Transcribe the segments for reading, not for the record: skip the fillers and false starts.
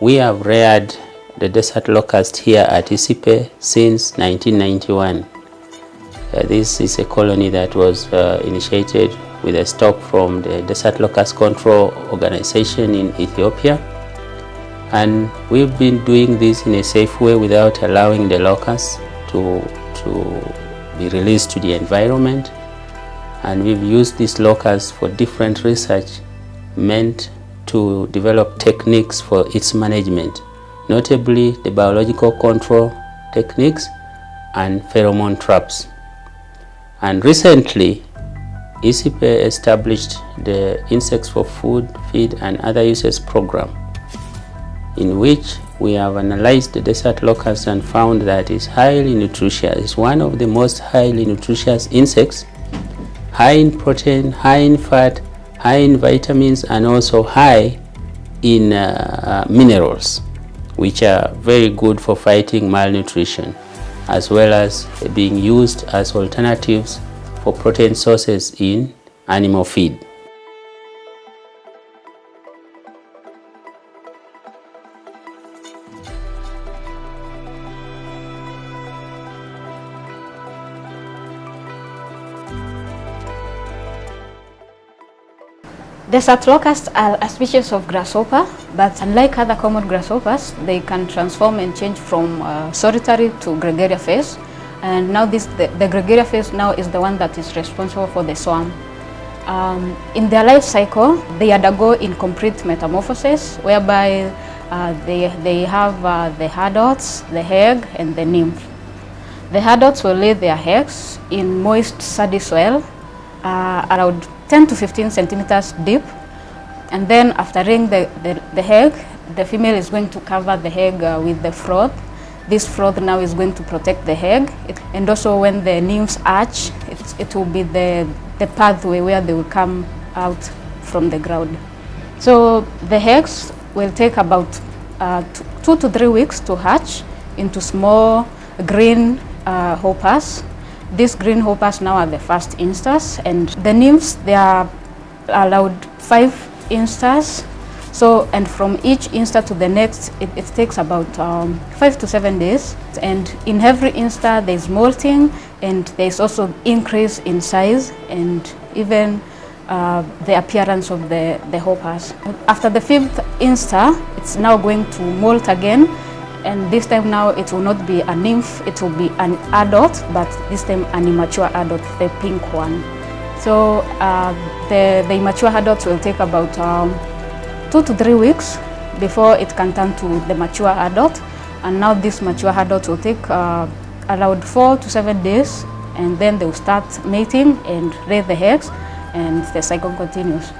We have reared the desert locust here at ICIPE since 1991. This is a colony that was initiated with a stock from the Desert Locust Control Organization in Ethiopia. And we've been doing this in a safe way without allowing the locusts to be released to the environment. And we've used these locusts for different research meant to develop techniques for its management, notably the biological control techniques and pheromone traps. And recently, ICIPE established the Insects for Food, Feed and Other Uses program, in which we have analyzed the desert locust and found that it's highly nutritious. It's one of the most highly nutritious insects, high in protein, high in fat, high in vitamins, and also high in minerals, which are very good for fighting malnutrition, as well as being used as alternatives for protein sources in animal feed. Desert locusts are a species of grasshopper, but unlike other common grasshoppers, they can transform and change from solitary to gregarious phase. And now the gregarious phase now is the one that is responsible for the swarm. In their life cycle, they undergo incomplete metamorphosis, whereby they have the adults, the egg, and the nymph. The adults will lay their eggs in moist, sandy soil, around 10 to 15 centimeters deep, and then after laying the egg, the female is going to cover the egg with the froth. This froth now is going to protect the egg, and also when the nymphs hatch, it will be the pathway where they will come out from the ground. So the eggs will take about 2 to 3 weeks to hatch into small green hoppers. These green hoppers now are the first instars, and the nymphs, they are allowed 5 instars. So, and from each instar to the next, it takes about 5 to 7 days. And in every instar, there's molting, and there's also increase in size and even the appearance of the hoppers. After the 5th instar, it's now going to molt again. And this time now it will not be a nymph, it will be an adult, but this time an immature adult, the pink one. So the immature adults will take about 2 to 3 weeks before it can turn to the mature adult. And now this mature adult will take around 4 to 7 days, and then they will start mating and lay the eggs, and the cycle continues.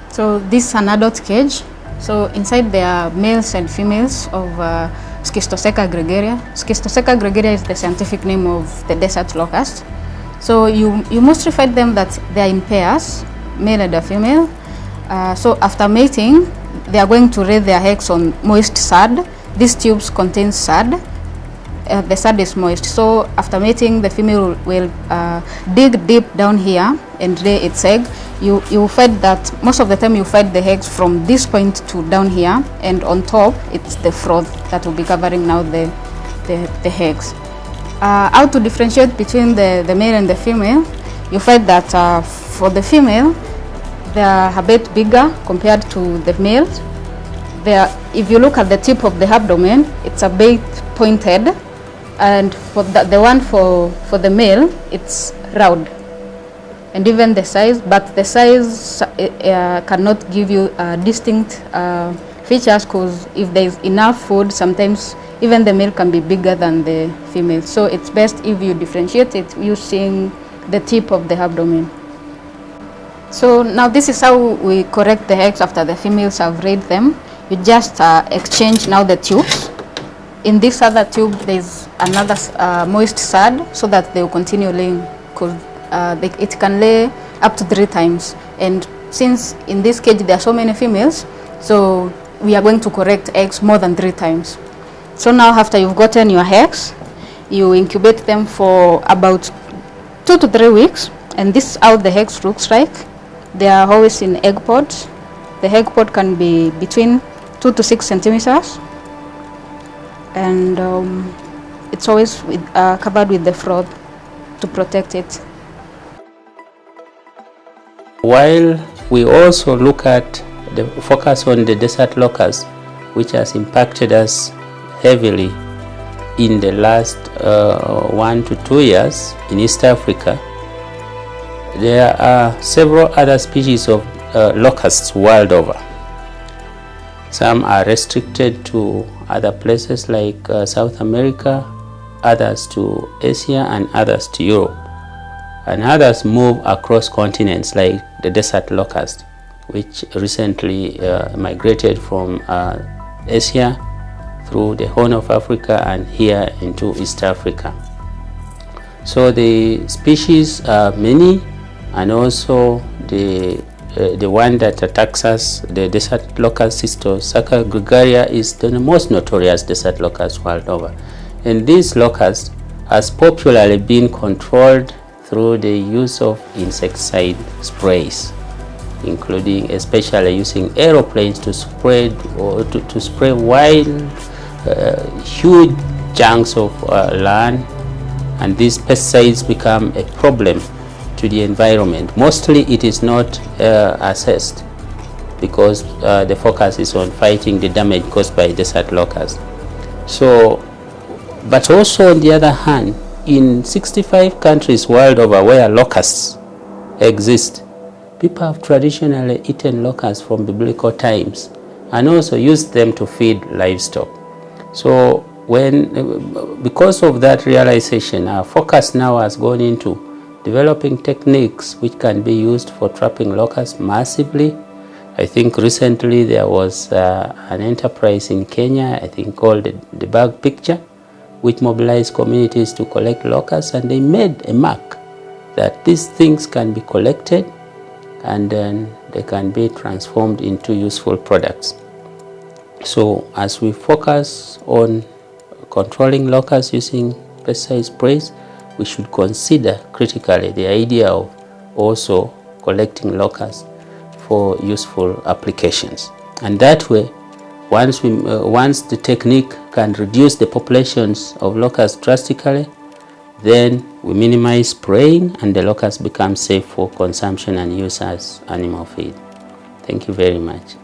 So this is an adult cage. So inside there are males and females of Schistotheca gregaria. Schistotheca gregaria is the scientific name of the desert locust. So you mostly find them that they are in pairs, male and a female. So after mating, they are going to lay their eggs on moist sand. These tubes contain sand. The sand is moist. So after mating, the female will dig deep down here and lay its egg. You find that most of the time you find the eggs from this point to down here, and on top it's the froth that will be covering now the eggs. How to differentiate between the male and the female? You find that for the female, they are a bit bigger compared to the males. If you look at the tip of the abdomen, it's a bit pointed, and for the one for the male, it's round. And even the size, but the size cannot give you distinct features, because if there is enough food, sometimes even the male can be bigger than the female. So it's best if you differentiate it using the tip of the abdomen. So now this is how we correct the eggs after the females have laid them. You just exchange now the tubes. In this other tube, there's another moist sand, so that they will continue laying, because it can lay up to 3 times. And since in this cage there are so many females, so we are going to correct eggs more than 3 times. So now after you've gotten your eggs, you incubate them for about 2 to 3 weeks, and this is how the eggs looks like. They are always in egg pods, The egg pod can be between 2 to 6 centimeters, and it's always covered with the froth to protect it. While we also look at the focus on the desert locust, which has impacted us heavily in the last 1 to 2 years in East Africa, there are several other species of locusts world over. Some are restricted to other places like South America, others to Asia, and others to Europe. And others move across continents like the desert locust, which recently migrated from Asia through the Horn of Africa and here into East Africa. So the species are many, and also the one that attacks us, the desert locust Cystosarca gregaria, is the most notorious desert locust world over. And this locust has popularly been controlled through the use of insecticide sprays, including especially using aeroplanes to spread or to spray wild, huge chunks of land, and these pesticides become a problem to the environment. Mostly it is not assessed because the focus is on fighting the damage caused by desert locusts. So, but also on the other hand, in 65 countries world over where locusts exist, people have traditionally eaten locusts from biblical times and also used them to feed livestock. So because of that realization, our focus now has gone into developing techniques which can be used for trapping locusts massively. I think recently there was an enterprise in Kenya, I think called the Bag Picture, which mobilized communities to collect locusts, and they made a mark that these things can be collected and then they can be transformed into useful products. So as we focus on controlling locusts using pesticide sprays, we should consider critically the idea of also collecting locusts for useful applications. And that way, once the technique can reduce the populations of locusts drastically, then we minimize spraying and the locusts become safe for consumption and use as animal feed. Thank you very much.